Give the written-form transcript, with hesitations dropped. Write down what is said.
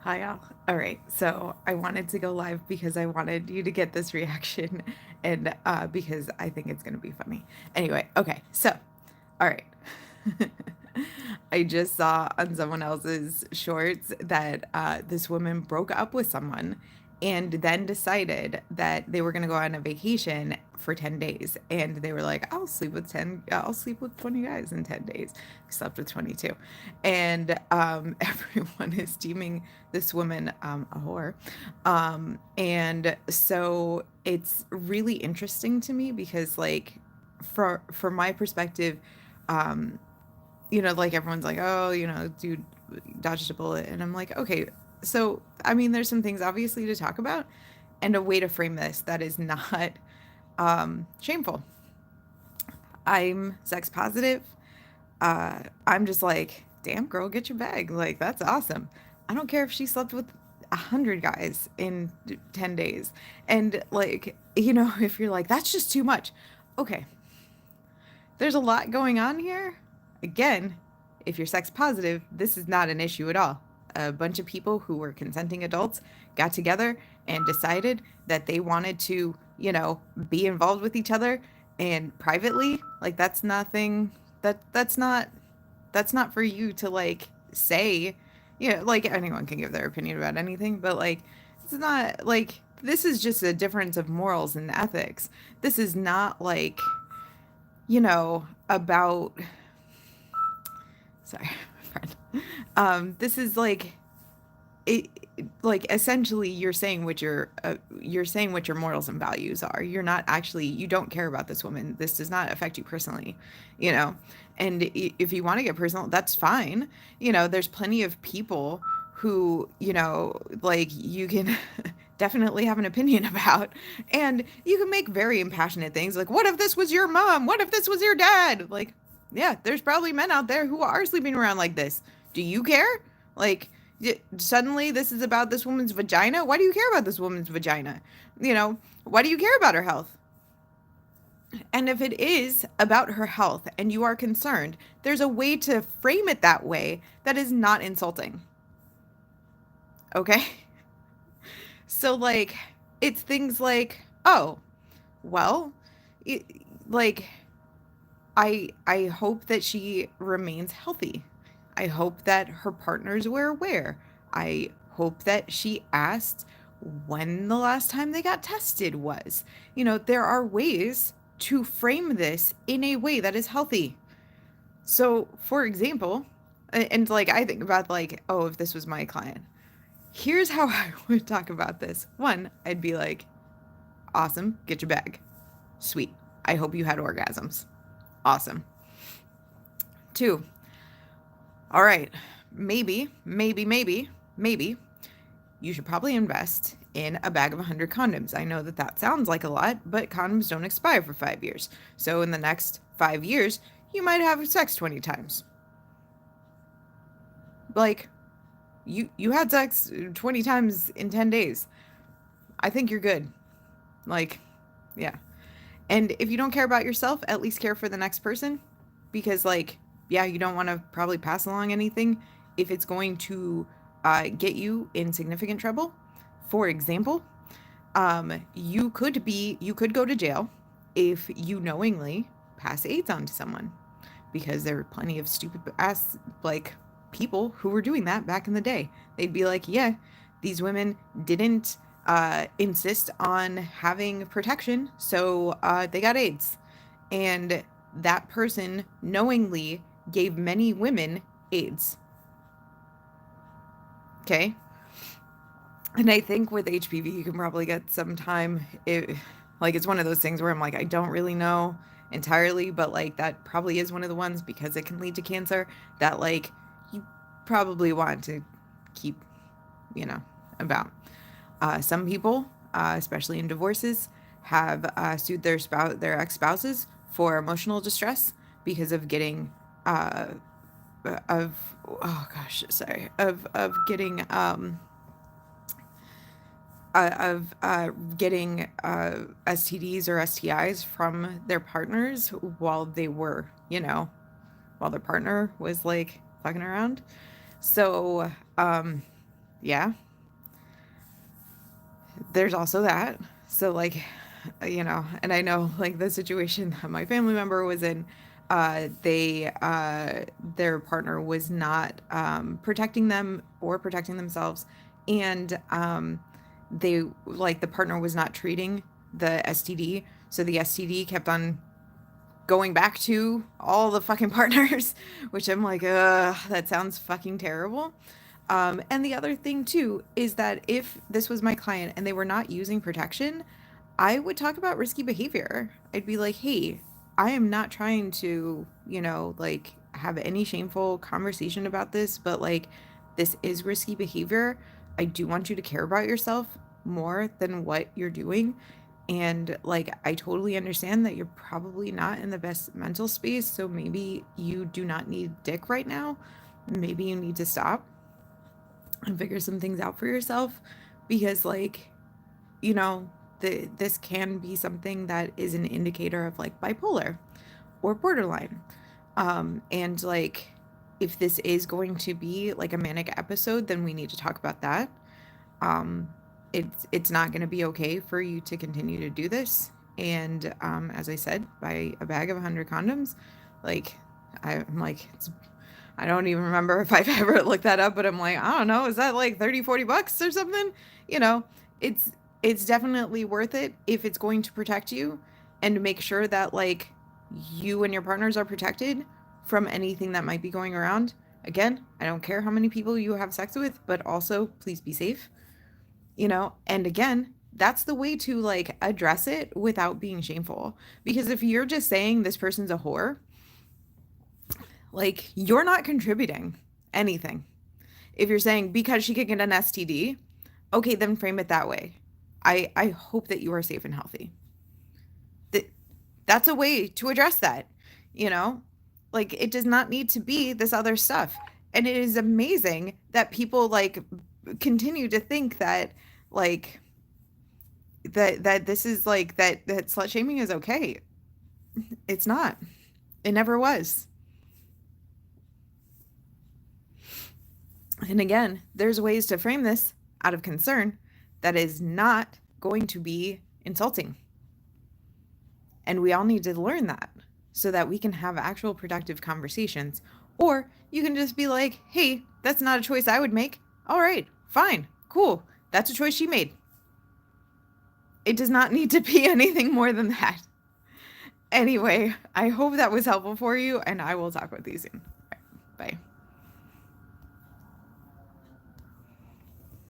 Hi, all. All right. So I wanted to go live because I wanted you to get this reaction and because I think it's going to be funny. Anyway, okay. So, all right. I just saw on someone else's shorts that this woman broke up with someone and then decided that they were going to go on a vacation for 10 days. And they were like, I'll sleep with 20 guys in 10 days. I slept with 22. And everyone is deeming this woman a whore. And so it's really interesting to me because, like, from my perspective, um, like everyone's like, oh, dude dodged a bullet. And I'm like, okay, so, I mean, there's some things obviously to talk about and a way to frame this that is not shameful. I'm sex positive. I'm just like, damn, girl, get your bag. Like, that's awesome. I don't care if she slept with 100 guys in 10 days. And, like, if you're like, that's just too much. Okay, there's a lot going on here. Again, if you're sex positive, this is not an issue at all. A bunch of people who were consenting adults got together and decided that they wanted to, be involved with each other and privately. Like, that's nothing that's not for you to, like, say. Like, anyone can give their opinion about anything, but, like, it's not like this is just a difference of morals and ethics. This is not like, about, sorry, friend. This is like it, like, essentially you're saying what your morals and values are. You're not actually, you don't care about this woman. This does not affect you personally, you know. And if you want to get personal, that's fine. There's plenty of people who, like, you can definitely have an opinion about, and you can make very impassionate things like, what if this was your mom? What if this was your dad? Like, yeah, there's probably men out there who are sleeping around like this. Do you care? Like, suddenly this is about this woman's vagina? Why do you care about this woman's vagina? Why do you care about her health? And if it is about her health and you are concerned, there's a way to frame it that way that is not insulting. Okay? So, like, it's things like, oh, well, it, like, I hope that she remains healthy. I hope that her partners were aware. I hope that she asked when the last time they got tested was. There are ways to frame this in a way that is healthy. So, for example, and like I think about, like, oh, if this was my client, here's how I would talk about this. One, I'd be like, awesome, get your bag. Sweet. I hope you had orgasms. Awesome. Two, all right, maybe you should probably invest in a bag of 100 condoms. I know that that sounds like a lot, but condoms don't expire for 5 years. So in the next 5 years, you might have sex 20 times. Like, you had sex 20 times in 10 days. I think you're good. Like, yeah. And if you don't care about yourself, at least care for the next person, because, like, yeah, you don't want to probably pass along anything if it's going to get you in significant trouble. For example, you could go to jail if you knowingly pass AIDS on to someone, because there were plenty of stupid ass, like, people who were doing that back in the day. They'd be like, yeah, these women didn't insist on having protection, so they got AIDS. And that person knowingly gave many women AIDS. Okay? And I think with HPV, you can probably get some time. Like, it's one of those things where I'm like, I don't really know entirely, but, like, that probably is one of the ones, because it can lead to cancer, that, like, you probably want to keep, about. Some people, especially in divorces, have sued their ex spouses for emotional distress because of getting, of oh gosh, sorry, of getting getting STDs or STIs from their partners while they were, while their partner was, like, fucking around. So, Yeah. There's also that. So like, and I know like the situation that my family member was in, their partner was not protecting them or protecting themselves, and they like the partner was not treating the STD, so the STD kept on going back to all the fucking partners, which I'm like, that sounds fucking terrible. And the other thing too is that if this was my client and they were not using protection, I would talk about risky behavior. I'd be like, hey, I am not trying to, like have any shameful conversation about this, but like this is risky behavior. I do want you to care about yourself more than what you're doing. And like, I totally understand that you're probably not in the best mental space. So maybe you do not need dick right now. Maybe you need to stop and figure some things out for yourself because like, you know, this can be something that is an indicator of like bipolar or borderline. And like, if this is going to be like a manic episode, then we need to talk about that. Um, it's not going to be okay for you to continue to do this. And as I said, buy a bag of 100 condoms. Like, I'm like, I don't even remember if I've ever looked that up, but I'm like, I don't know, is that like 30, 40 bucks or something? You know, it's it's definitely worth it if it's going to protect you and to make sure that like you and your partners are protected from anything that might be going around. Again, I don't care how many people you have sex with, but also please be safe, And again, that's the way to like address it without being shameful. Because if you're just saying this person's a whore, like you're not contributing anything. If you're saying because she could get an STD, okay, then frame it that way. I hope that you are safe and healthy. That's a way to address that, you know? Like it does not need to be this other stuff. And it is amazing that people like continue to think that like that this is like that slut shaming is okay. It's not. It never was. And again, there's ways to frame this out of concern that is not going to be insulting. And we all need to learn that so that we can have actual productive conversations. Or you can just be like, hey, that's not a choice I would make. All right, fine, cool. That's a choice she made. It does not need to be anything more than that. Anyway, I hope that was helpful for you, and I will talk with you soon. Bye.